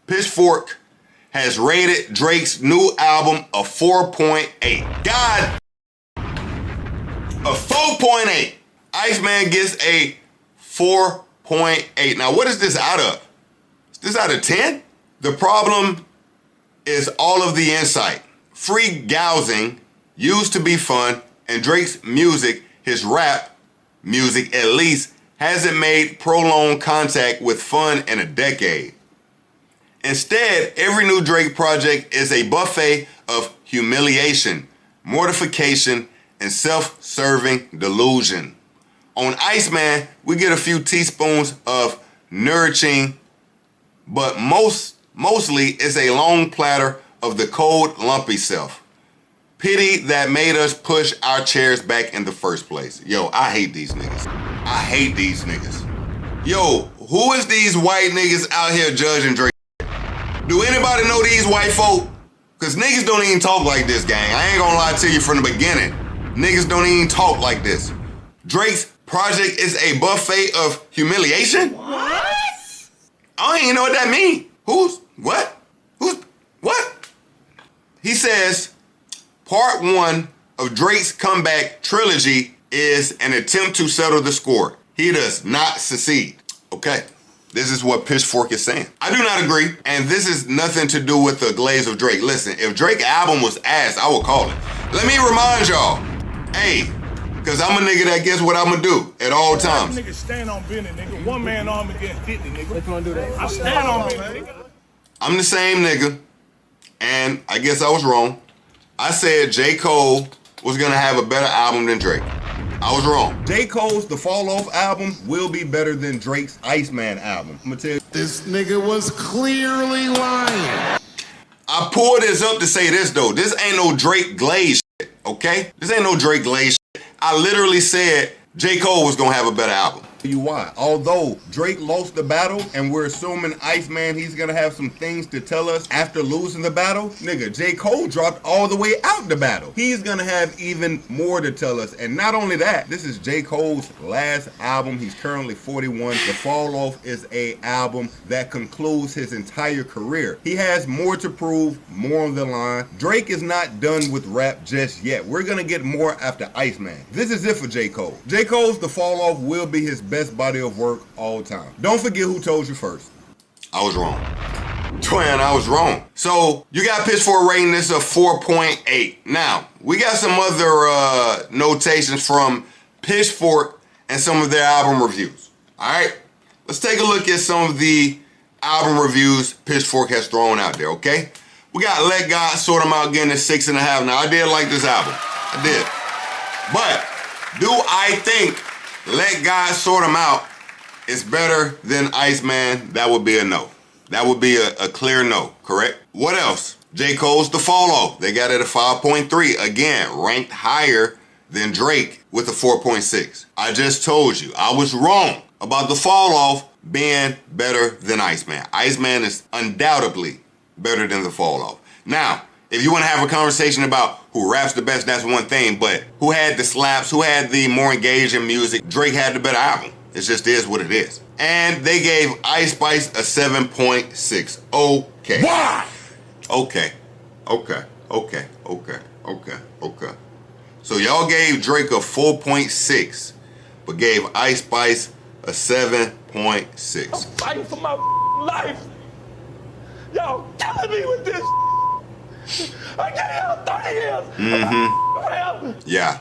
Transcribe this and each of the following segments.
Pitchfork has rated Drake's new album a 4.8. God, a 4.8. Iceman gets a 4.8. Now, what is this out of? Is this out of 10? The problem is all of the insight. Free gouging used to be fun, and Drake's music, his rap music at least, hasn't made prolonged contact with fun in a decade. Instead, every new Drake project is a buffet of humiliation, mortification, and self-serving delusion. On Iceman, we get a few teaspoons of nourishing, but mostly it's a long platter of the cold, lumpy self. Pity that made us push our chairs back in the first place. Yo, I hate these niggas. I hate these niggas. Yo, who is these white niggas out here judging Drake? Do anybody know these white folk? Cause niggas don't even talk like this, gang. I ain't gonna lie to you from the beginning. Niggas don't even talk like this. Drake's project is a buffet of humiliation? What? I don't even know what that means. What? He says, part 1 of Drake's comeback trilogy is an attempt to settle the score. He does not succeed. Okay. This is what Pitchfork is saying. I do not agree, and this is nothing to do with the glaze of Drake. Listen, if Drake's album was ass, I would call it. Let me remind y'all, hey, because I'm a nigga that gets what I'm going to do at all times. Nigga stand on business, nigga. One man arm against 50, nigga. What you want to do that? I stand on business, nigga. I'm the same nigga, and I guess I was wrong. I said J. Cole was going to have a better album than Drake. I was wrong. J. Cole's The Fall Off album will be better than Drake's Iceman album. I'm gonna tell you. This nigga was clearly lying. I pulled this up to say this though. This ain't no Drake glaze shit, okay? This ain't no Drake glaze shit. I literally said J. Cole was gonna have a better album. You why? Although Drake lost the battle and we're assuming Iceman, he's gonna have some things to tell us after losing the battle. Nigga, J. Cole dropped all the way out the battle. He's gonna have even more to tell us. And not only that, this is J. Cole's last album. He's currently 41. The Fall Off is a album that concludes his entire career. He has more to prove, more on the line. Drake is not done with rap just yet. We're gonna get more after Iceman. This is it for J. Cole. J. Cole's The Fall Off will be his best body of work all time. Don't forget who told you first. I was wrong. Twin, I was wrong. So you got Pitchfork rating this a 4.8. Now, we got some other notations from Pitchfork and some of their album reviews. All right, let's take a look at some of the album reviews Pitchfork has thrown out there, okay? We got Let God Sort 'Em Out getting a 6.5. Now, I did like this album. I did. But do I think Let God Sort 'Em Out is better than Iceman? That would be a no. That would be a clear no, correct? What else? J. Cole's The Fall Off. They got it at 5.3. Again, ranked higher than Drake with a 4.6. I just told you, I was wrong about The Fall Off being better than Iceman. Iceman is undoubtedly better than The Fall Off. Now, if you want to have a conversation about who raps the best, that's one thing, but who had the slaps, who had the more engaging music, Drake had the better album. It just is what it is. And they gave Ice Spice a 7.6. Okay. Why? Okay. So y'all gave Drake a 4.6, but gave Ice Spice a 7.6. I'm fighting for my life. Y'all killing me with this. I gave y'all 30 years. Yeah.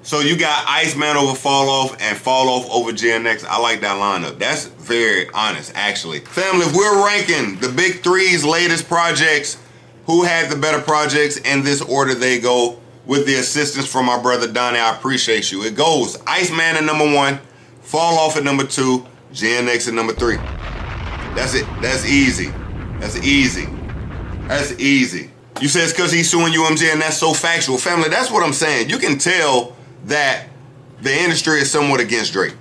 So you got Iceman over Fall Off and Fall Off over GNX. I like that lineup. That's very honest, actually. Family, if we're ranking the big three's latest projects, who had the better projects, in this order they go, with the assistance from my brother Donnie. I appreciate you. It goes Iceman at number 1, Fall Off at number 2, GNX at number 3. That's it. That's easy. You say it's because he's suing UMG, and that's so factual. Family, that's what I'm saying. You can tell that the industry is somewhat against Drake.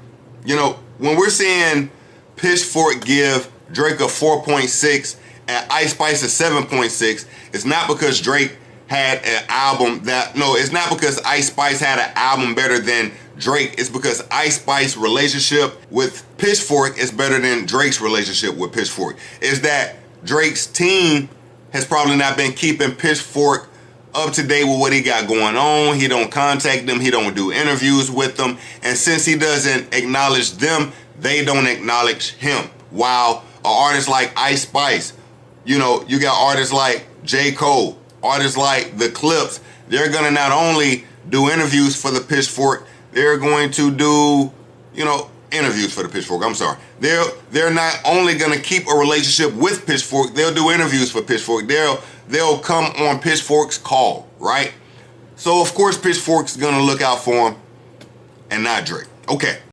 You know, when we're seeing Pitchfork give Drake a 4.6 and Ice Spice a 7.6, it's not because Drake had an album it's not because Ice Spice had an album better than Drake is because Ice Spice's relationship with Pitchfork is better than Drake's relationship with Pitchfork. Is that Drake's team has probably not been keeping Pitchfork up to date with what he got going on. He don't contact them. He don't do interviews with them. And since he doesn't acknowledge them, they don't acknowledge him. While an artist like Ice Spice, you know, you got artists like J. Cole, artists like The Clips, they're gonna not only do interviews for the Pitchfork, they're going to do, you know, interviews for the Pitchfork. I'm sorry. They're not only gonna keep a relationship with Pitchfork, they'll do interviews for Pitchfork. They'll come on Pitchfork's call, right? So of course Pitchfork's gonna look out for him and not Drake. Okay.